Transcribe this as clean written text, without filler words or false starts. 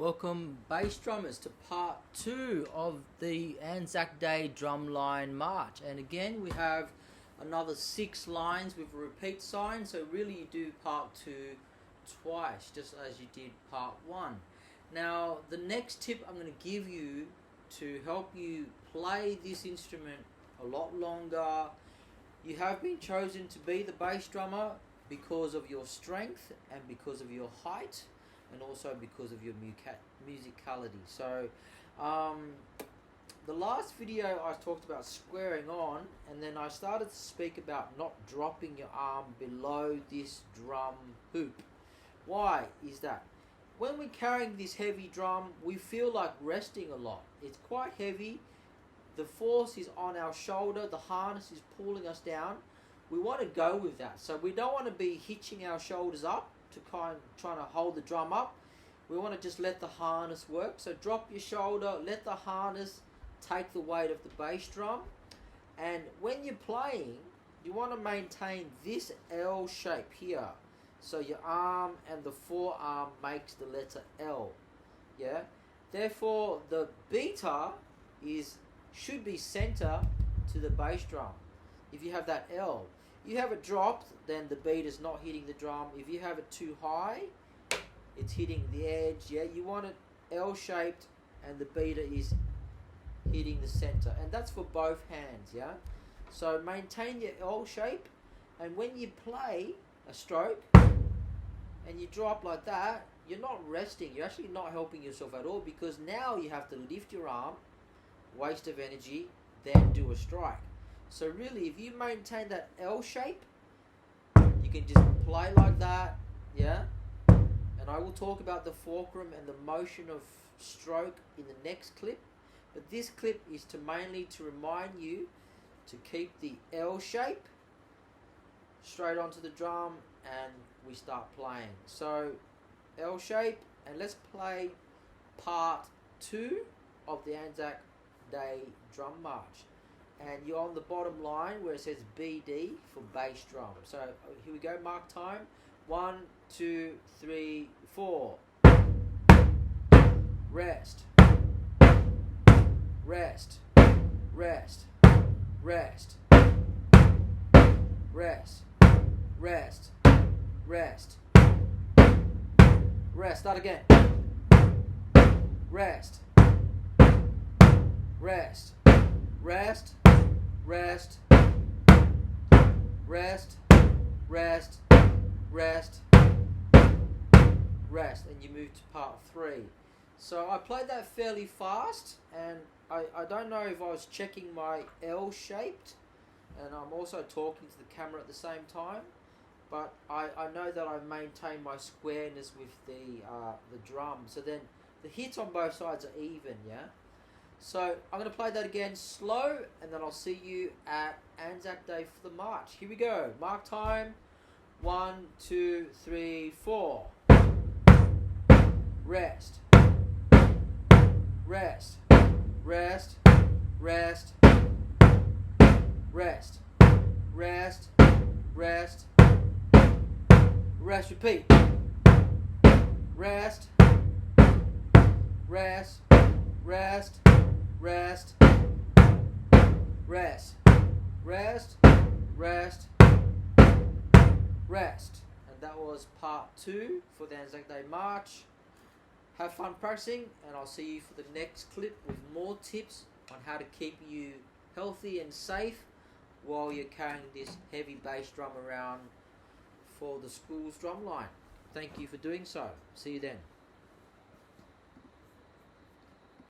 Welcome bass drummers to part 2 of the Anzac Day drumline march, and again we have another 6 lines with a repeat sign, so really you do part 2 twice just as you did part 1. Now the next tip I'm going to give you to help you play this instrument a lot longer. You have been chosen to be the bass drummer because of your strength and because of your height, and also because of your musicality. So the last video I talked about squaring on, and then I started to speak about not dropping your arm below this drum hoop. Why is that? When we're carrying this heavy drum, we feel like resting a lot. It's quite heavy. The force is on our shoulder, the harness is pulling us down. We want to go with that. So we don't want to be hitching our shoulders up to trying to hold the drum up. We want to just let the harness work. So drop your shoulder, let the harness take the weight of the bass drum. And when you're playing, you want to maintain this L shape here. So your arm and the forearm makes the letter L. Yeah. Therefore, the beater should be center to the bass drum. If you have that L, you have it dropped, then the beat is not hitting the drum. If you have it too high, it's hitting the edge. Yeah, you want it L-shaped, and the beater is hitting the center, and that's for both hands. Yeah, so maintain your L shape, and when you play a stroke and you drop like that, you're not resting. You're actually not helping yourself at all, because now you have to lift your arm, waste of energy, then do a strike. So really, if you maintain that L shape, you can just play like that, yeah? And I will talk about the fulcrum and the motion of stroke in the next clip. But this clip is mainly to remind you to keep the L shape straight onto the drum, and we start playing. So L shape, and let's play part 2 of the Anzac Day drum march. And you're on the bottom line where it says BD for bass drum. So here we go, mark time. 1, 2, 3, 4. Rest. Rest. Rest. Rest. Rest. Rest. Rest. Rest. Start again. Rest. Rest. Rest. Rest, rest, rest, rest, rest, and you move to part 3. So I played that fairly fast, and I don't know if I was checking my L shaped, and I'm also talking to the camera at the same time, but I know that I maintain my squareness with the drum, so then the hits on both sides are even, yeah? So I'm going to play that again slow, and then I'll see you at Anzac Day for the march. Here we go. Mark time. 1, 2, 3, 4. Rest. Rest. Rest. Rest. Rest. Rest. Rest. Rest. Repeat. Rest. Rest. Rest. Rest, rest, rest, rest, rest. And that was part 2 for the Anzac Day march. Have fun practicing, and I'll see you for the next clip with more tips on how to keep you healthy and safe while you're carrying this heavy bass drum around for the school's drumline. Thank you for doing so. See you then.